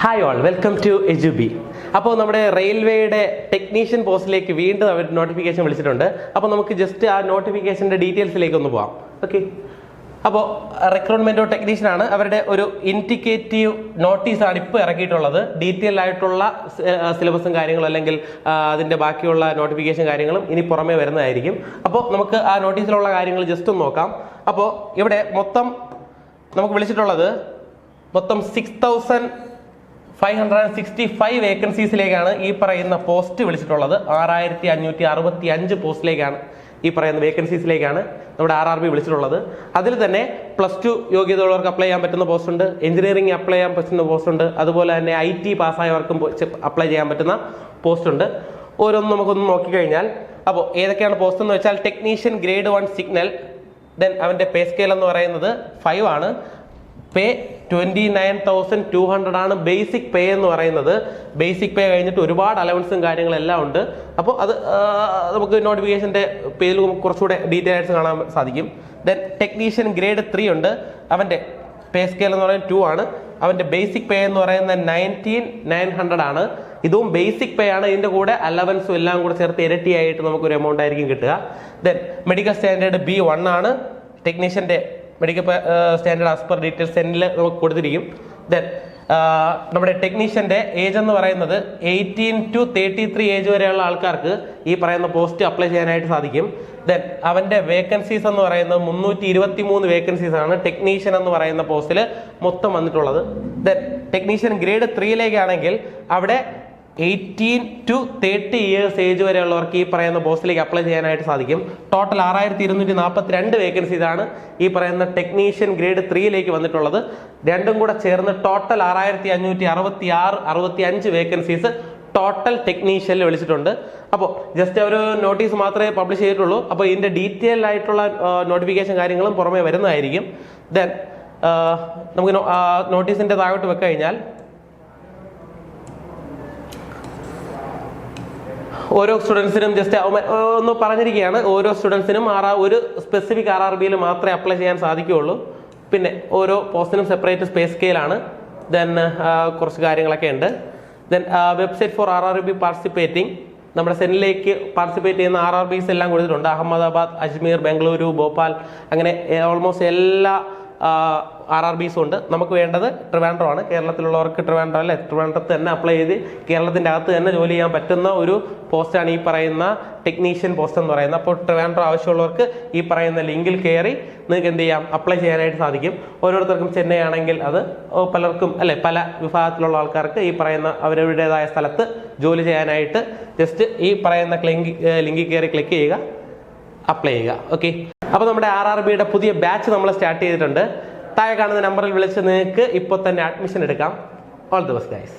Hi all, welcome to എജുബി. അപ്പോൾ നമ്മുടെ റെയിൽവേയുടെ ടെക്നീഷ്യൻ പോസ്റ്റിലേക്ക് വീണ്ടും അവർ നോട്ടിഫിക്കേഷൻ വിളിച്ചിട്ടുണ്ട്. അപ്പോൾ നമുക്ക് ജസ്റ്റ് ആ നോട്ടിഫിക്കേഷൻ്റെ ഡീറ്റെയിൽസിലേക്ക് ഒന്ന് പോവാം. ഓക്കെ, അപ്പോൾ റിക്രൂട്ട്മെൻറ്റ് ടെക്നീഷ്യൻ ആണ്. അവരുടെ ഒരു ഇൻഡിക്കേറ്റീവ് നോട്ടീസാണ് ഇപ്പോൾ ഇറക്കിയിട്ടുള്ളത്. ഡീറ്റെയിൽ ആയിട്ടുള്ള സിലബസും കാര്യങ്ങളും അല്ലെങ്കിൽ അതിൻ്റെ ബാക്കിയുള്ള നോട്ടിഫിക്കേഷൻ കാര്യങ്ങളും ഇനി പുറമേ വരുന്നതായിരിക്കും. അപ്പോൾ നമുക്ക് ആ നോട്ടീസിലുള്ള കാര്യങ്ങൾ ജസ്റ്റ് ഒന്ന് നോക്കാം. അപ്പോൾ ഇവിടെ മൊത്തം നമുക്ക് വിളിച്ചിട്ടുള്ളത് 6,565 വേക്കൻസീസിലേക്കാണ് ഈ പറയുന്ന പോസ്റ്റ് വിളിച്ചിട്ടുള്ളത്. 6,565 പോസ്റ്റിലേക്കാണ് ഈ പറയുന്ന വേക്കൻസീസിലേക്കാണ് നമ്മുടെ RRB വിളിച്ചിട്ടുള്ളത്. അതിൽ തന്നെ +2 യോഗ്യതയുള്ളവർക്ക് അപ്ലൈ ചെയ്യാൻ പറ്റുന്ന പോസ്റ്റ് ഉണ്ട്, എഞ്ചിനീയറിംഗ് അപ്ലൈ ചെയ്യാൻ പറ്റുന്ന പോസ്റ്റ് ഉണ്ട്, അതുപോലെ തന്നെ IT പാസ്സായവർക്കും അപ്ലൈ ചെയ്യാൻ പറ്റുന്ന പോസ്റ്റ് ഉണ്ട്. ഓരോന്നും നമുക്കൊന്ന് നോക്കിക്കഴിഞ്ഞാൽ, അപ്പോൾ ഏതൊക്കെയാണ് പോസ്റ്റ് എന്ന് വെച്ചാൽ ടെക്നീഷ്യൻ ഗ്രേഡ് 1 സിഗ്നൽ. ദെൻ അവൻ്റെ പേ സ്കെയിൽ എന്ന് പറയുന്നത് 5 ആണ്. പേ 29,200 ആണ് ബേസിക് പേ എന്ന് പറയുന്നത്. ബേസിക് പേ കഴിഞ്ഞിട്ട് ഒരുപാട് അലവൻസും കാര്യങ്ങളെല്ലാം ഉണ്ട്. അപ്പോൾ അത് നമുക്ക് നോട്ടിഫിക്കേഷൻ്റെ പേജിൽ കുറച്ചുകൂടെ ഡീറ്റെയിൽസ് കാണാൻ സാധിക്കും. ദെൻ ടെക്നീഷ്യൻ ഗ്രേഡ് 3 ഉണ്ട്. അവൻ്റെ പേ സ്കെയിൽ എന്ന് പറയുന്നത് 2 ആണ്. അവൻ്റെ ബേസിക് പേ എന്ന് പറയുന്നത് 19,900 ആണ്. ഇതും ബേസിക് പേ ആണ്. ഇതിൻ്റെ കൂടെ അലവൻസും എല്ലാം കൂടെ ചേർത്ത് ഇരട്ടിയായിട്ട് നമുക്കൊരു എമൗണ്ട് ആയിരിക്കും കിട്ടുക. ദെൻ മെഡിക്കൽ സ്റ്റാൻഡേർഡ് B1 ആണ്. ടെക്നീഷ്യൻ്റെ medical standard as per details സെൻഡിൽ നമുക്ക് കൊടുത്തിരിക്കും. ദെൻ നമ്മുടെ ടെക്നീഷ്യൻ്റെ ഏജ് എന്ന് പറയുന്നത് 18 to 33 ഏജ് വരെയുള്ള ആൾക്കാർക്ക് ഈ പറയുന്ന പോസ്റ്റ് അപ്ലൈ ചെയ്യാനായിട്ട് സാധിക്കും. ദെൻ അവൻ്റെ വേക്കൻസീസ് എന്ന് പറയുന്നത് 323 വേക്കൻസീസ് ആണ് ടെക്നീഷ്യൻ എന്ന് പറയുന്ന പോസ്റ്റിൽ മൊത്തം വന്നിട്ടുള്ളത്. ദെൻ ടെക്നീഷ്യൻ ഗ്രേഡ് 3ലേക്കാണെങ്കിൽ അവിടെ 18 to 30 ഇയേഴ്സ് ഏജ് വരെയുള്ളവർക്ക് ഈ പറയുന്ന പോസ്റ്റിലേക്ക് അപ്ലൈ ചെയ്യാനായിട്ട് സാധിക്കും. ടോട്ടൽ 6,242 വേക്കൻസീസ് ആണ് ഈ പറയുന്ന ടെക്നീഷ്യൻ ഗ്രേഡ് 3ലേക്ക് വന്നിട്ടുള്ളത്. രണ്ടും കൂടെ ചേർന്ന് ടോട്ടൽ 6,565 വേക്കൻസീസ് ടോട്ടൽ ടെക്നീഷ്യനിൽ വിളിച്ചിട്ടുണ്ട്. അപ്പോൾ ജസ്റ്റ് ഒരു നോട്ടീസ് മാത്രമേ പബ്ലിഷ് ചെയ്തിട്ടുള്ളൂ. അപ്പോൾ ഇതിൻ്റെ ഡീറ്റെയിൽ ആയിട്ടുള്ള നോട്ടിഫിക്കേഷൻ കാര്യങ്ങളും പുറമേ വരുന്നതായിരിക്കും. ദെൻ നമുക്ക് നോട്ടീസിൻ്റെ താഴോട്ട് വെക്കഴിഞ്ഞാൽ ഓരോ സ്റ്റുഡൻസിനും ജസ്റ്റ് ഒന്ന് പറഞ്ഞിരിക്കുകയാണ്. ഓരോ സ്റ്റുഡൻസിനും ഒരു സ്പെസിഫിക് RRBയിൽ മാത്രമേ അപ്ലൈ ചെയ്യാൻ സാധിക്കുകയുള്ളൂ. പിന്നെ ഓരോ പോസ്റ്റിനും സെപ്പറേറ്റ് സ്പേസ് സ്കെയിലാണ്. ദെൻ കുറച്ച് കാര്യങ്ങളൊക്കെ ഉണ്ട്. Then website four RRB participating, നമ്മുടെ സെന്നിലേക്ക് പാർട്ടിസിപ്പേറ്റ് ചെയ്യുന്ന RRBs എല്ലാം കൊടുത്തിട്ടുണ്ട്. അഹമ്മദാബാദ്, അജ്മീർ, ബംഗളൂരു, ഭോപ്പാൽ, അങ്ങനെ ഓൾമോസ്റ്റ് എല്ലാ RRBs ഉണ്ട്. നമുക്ക് വേണ്ടത് ട്രിവാൻഡ്രം ആണ്. കേരളത്തിലുള്ളവർക്ക് ട്രിവാൻഡ്രം അല്ലെ, ട്രിവാൻഡ്രത്ത് തന്നെ അപ്ലൈ ചെയ്ത് കേരളത്തിൻ്റെ അകത്ത് തന്നെ ജോലി ചെയ്യാൻ പറ്റുന്ന ഒരു പോസ്റ്റാണ് ഈ പറയുന്ന ടെക്നീഷ്യൻ പോസ്റ്റ് എന്ന് പറയുന്നത്. അപ്പോൾ ട്രിവാൻഡ്രം ആവശ്യമുള്ളവർക്ക് ഈ പറയുന്ന ലിങ്കിൽ കയറി നിങ്ങൾക്ക് എന്ത് ചെയ്യാം, അപ്ലൈ ചെയ്യാനായിട്ട് സാധിക്കും. ഓരോരുത്തർക്കും ചെന്നൈ ആണെങ്കിൽ അത് പലർക്കും അല്ലെ, പല വിഭാഗത്തിലുള്ള ആൾക്കാർക്ക് ഈ പറയുന്ന അവരവരുടേതായ സ്ഥലത്ത് ജോലി ചെയ്യാനായിട്ട് ജസ്റ്റ് ഈ പറയുന്ന ലിങ്കിൽ കയറി ക്ലിക്ക് ചെയ്യുക, അപ്ലൈ ചെയ്യുക. ഓക്കെ, അപ്പോൾ നമ്മുടെ RRBയുടെ പുതിയ ബാച്ച് നമ്മൾ സ്റ്റാർട്ട് ചെയ്തിട്ടുണ്ട്. താഴെ കാണുന്ന നമ്പറിൽ വിളിച്ച് നിങ്ങൾക്ക് ഇപ്പോൾ തന്നെ അഡ്മിഷൻ എടുക്കാം. All the best guys.